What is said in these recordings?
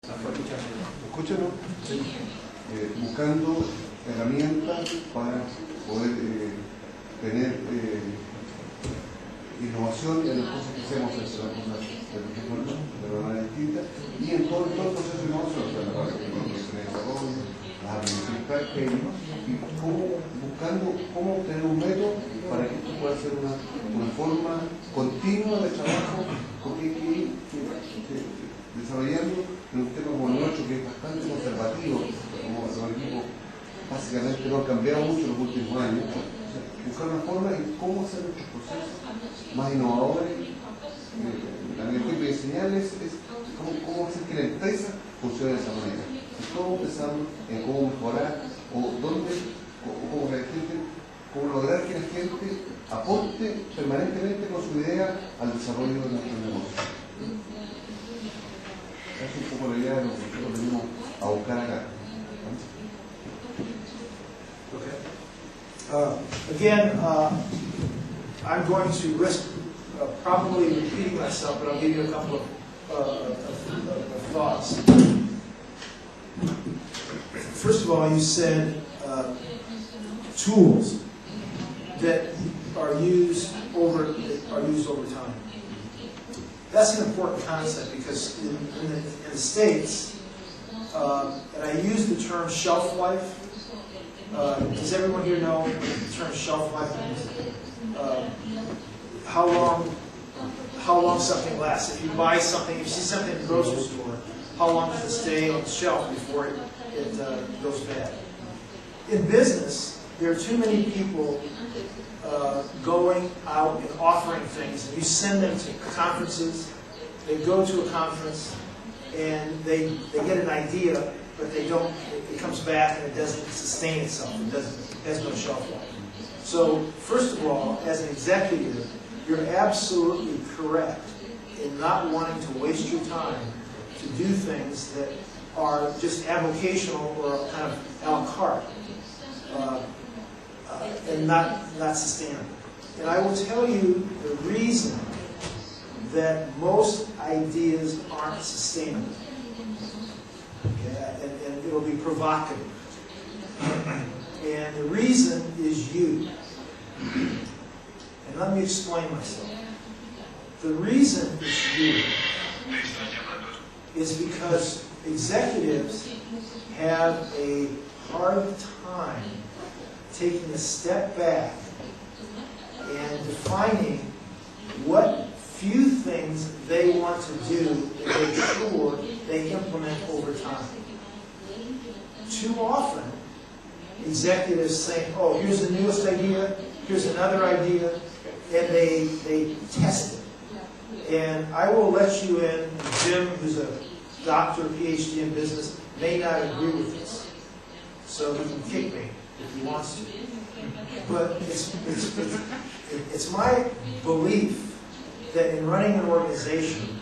Escúchanos, buscando herramientas para poder tener innovación en las cosas que hacemos, en las cosas de manera distinta, y en todo el proceso de innovación, o sea, la parte de desarrollo, las aplicaciones prácticas, y buscando cómo obtener un método para que esto pueda ser una forma continua de trabajo, porque hay que ir desarrollando en un tema como el nuestro, que es bastante conservativo, como los equipos básicamente no han cambiado mucho en los últimos años. O sea, buscar una forma en cómo hacer nuestros procesos más innovadores. La mejor de enseñarles es cómo hacer que la empresa funcione de esa manera. Todos pensamos en cómo mejorar o cómo lograr que la gente aporte permanentemente con su idea al desarrollo de nuestro negocio. Es un poco la idea de lo que nosotros venimos a buscar acá. Okay. Again, I'm going to risk probably repeating myself, but I'll give you a couple of thoughts. First of all, you said tools that are used over time. That's an important concept because in the States, and I use the term shelf life. Does everyone here know what the term shelf life means? How long something lasts? If you buy something, if you see something in the grocery store, how long does it stay on the shelf before it goes bad? In business, there are too many people going out and offering things, and you send them to conferences. They go to a conference and they get an idea, but they don't. It comes back and it doesn't sustain itself. It has no shelf life. So first of all, as an executive, you're absolutely correct in not wanting to waste your time to do things that are just avocational or kind of a la carte. And not sustainable. And I will tell you the reason that most ideas aren't sustainable. Okay? And it'll be provocative. And the reason is you. And let me explain myself. The reason is you is because executives have a hard time taking a step back and defining what few things they want to do and make sure they implement over time. Too often, executives say, oh, here's the newest idea, here's another idea, and they test it. And I will let you in, Jim, who's a doctor, PhD in business, may not agree with this. So he can kick me if he wants to. But it's my belief that in running an organization,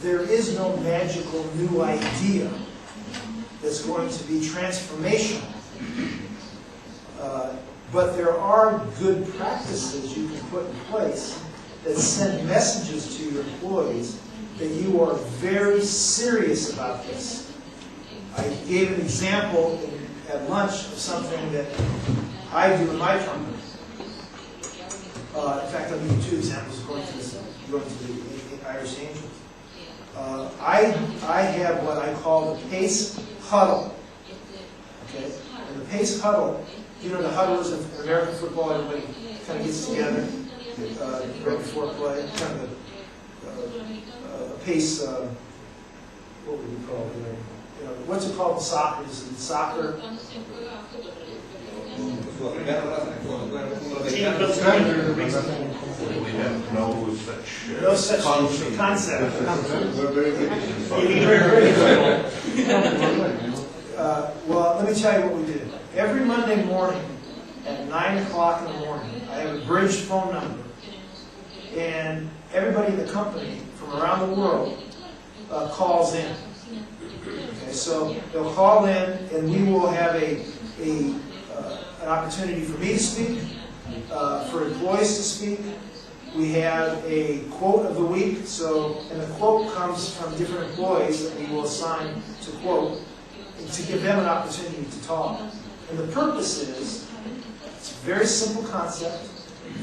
there is no magical new idea that's going to be transformational. But there are good practices you can put in place that send messages to your employees that you are very serious about this. I gave an example at lunch of something that I do in my company. In fact, I'll give you two examples going to the Irish Angels. I have what I call the PACE huddle. Okay? And the PACE huddle, you know, the huddle is in American football, everybody kind of gets together right before play, kind of a PACE, what would you call it? You know, what's it called in soccer? Is it soccer? We have no such concept. Well, let me tell you what we do. Every Monday morning at 9 o'clock in the morning, I have a bridge phone number, and everybody in the company from around the world calls in. Okay, so they'll call in, and we will have an opportunity for me to speak, for employees to speak. We have a quote of the week, and the quote comes from different employees that we will assign to quote, to give them an opportunity to talk. And the purpose is, it's a very simple concept,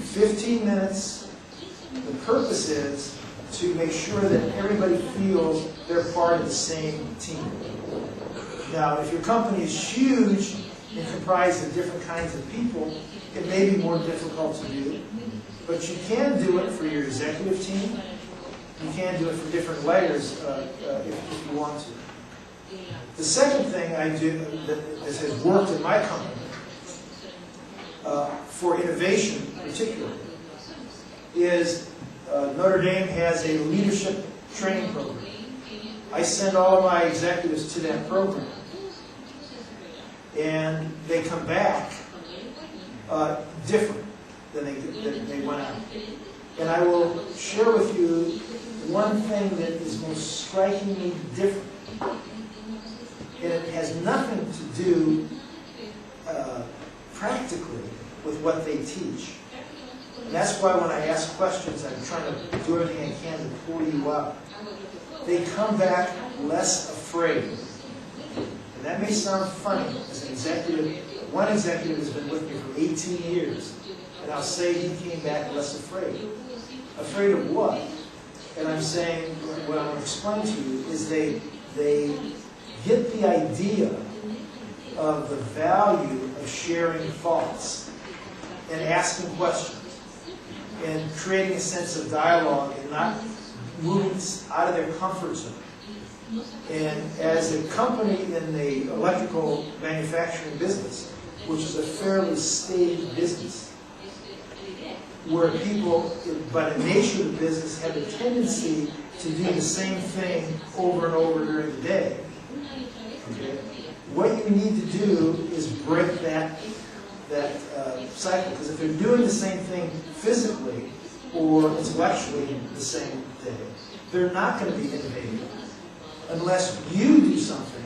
15 minutes. The purpose is to make sure that everybody feels they're part of the same team. Now, if your company is huge and comprised of different kinds of people, it may be more difficult to do. But you can do it for your executive team. You can do it for different layers if you want to. The second thing I do that has worked in my company, for innovation particularly, is Notre Dame has a leadership training program. I send all of my executives to that program. And they come back different than they went out. And I will share with you one thing that is most strikingly different. And it has nothing to do practically with what they teach. And that's why when I ask questions, I'm trying to do everything I can to pull you up. They come back less afraid. And that may sound funny as an executive. One executive has been with me for 18 years. And I'll say he came back less afraid. Afraid of what? And I'm saying, what I'm going to explain to you is they get the idea of the value of sharing thoughts and asking questions and creating a sense of dialogue and not moving out of their comfort zone. And as a company in the electrical manufacturing business, which is a fairly staid business, where people, by the nature of the business, have a tendency to do the same thing over and over during the day. Okay? What you need to do is break that cycle, because if they're doing the same thing physically or intellectually the same day, they're not going to be innovative unless you do something.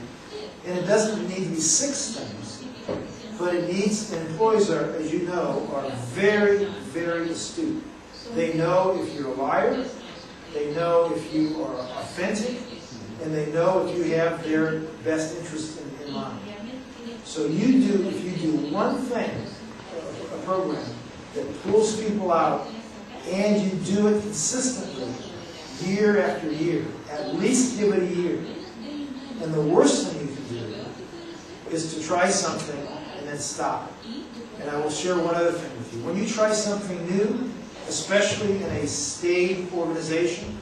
And it doesn't need to be 6 things, but it needs, and employees are, as you know, are very, very astute. They know if you're a liar, they know if you are authentic, and they know if you have their best interest in mind. So if you do one thing, a program that pulls people out, and you do it consistently, year after year, at least give it a year. And the worst thing you can do is to try something and then stop. And I will share one other thing with you. When you try something new, especially in a staid organization,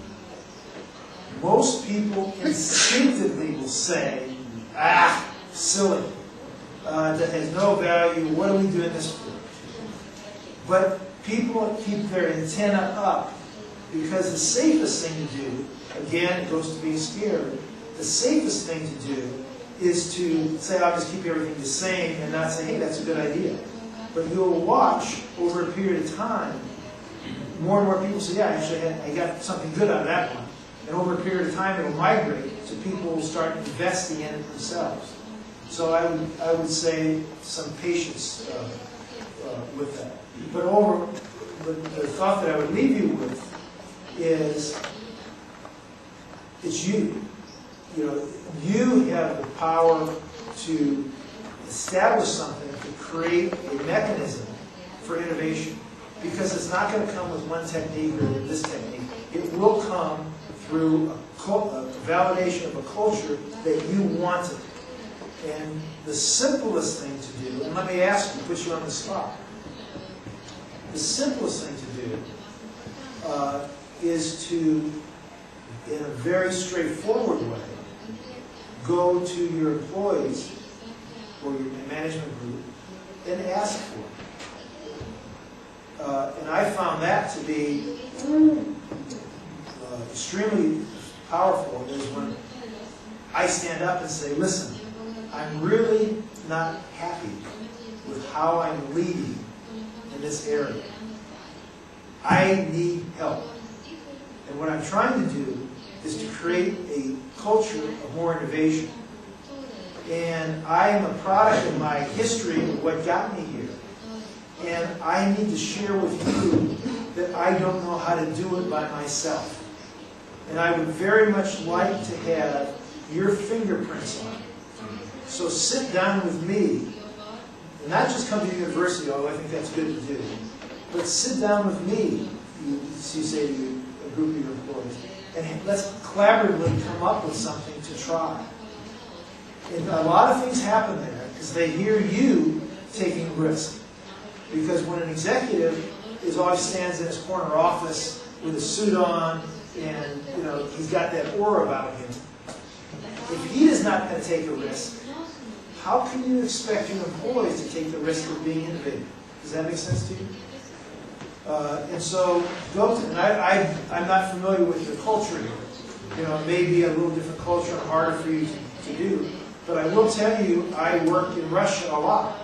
most people instinctively will say, silly, that has no value, what are we doing this for? But people keep their antenna up, because the safest thing to do, again, it goes to being scared, the safest thing to do is to say, I'll just keep everything the same and not say, hey, that's a good idea. But you'll watch over a period of time, more and more people say, yeah, actually, I got something good out of that one. And over a period of time, it'll migrate, so people will start investing in it themselves. So I would say some patience with that. But the thought that I would leave you with is, it's you. You know, you have the power to establish something, to create a mechanism for innovation. Because it's not going to come with one technique or this technique. It will come through a validation of a culture that you wanted. And the simplest thing to do, and let me ask you, put you on the spot. The simplest thing to do is to, in a very straightforward way, go to your employees or your management group and ask for it. And I found that to be extremely powerful, is when I stand up and say, listen, I'm really not happy with how I'm leading in this area. I need help. And what I'm trying to do is to create a culture of more innovation. And I am a product of my history of what got me here. And I need to share with you that I don't know how to do it by myself. And I would very much like to have your fingerprints on it. So sit down with me, and not just come to the university, although I think that's good to do, but sit down with me, you say to a group of your employees, and let's collaboratively come up with something to try. And a lot of things happen there because they hear you taking a risk. Because when an executive always stands in his corner office with a suit on and he's got that aura about him, if he is not going to take a risk, how can you expect your employees to take the risk of being innovative? Does that make sense to you? And so, I'm not familiar with your culture here. It may be a little different culture and harder for you to do. But I will tell you, I work in Russia a lot.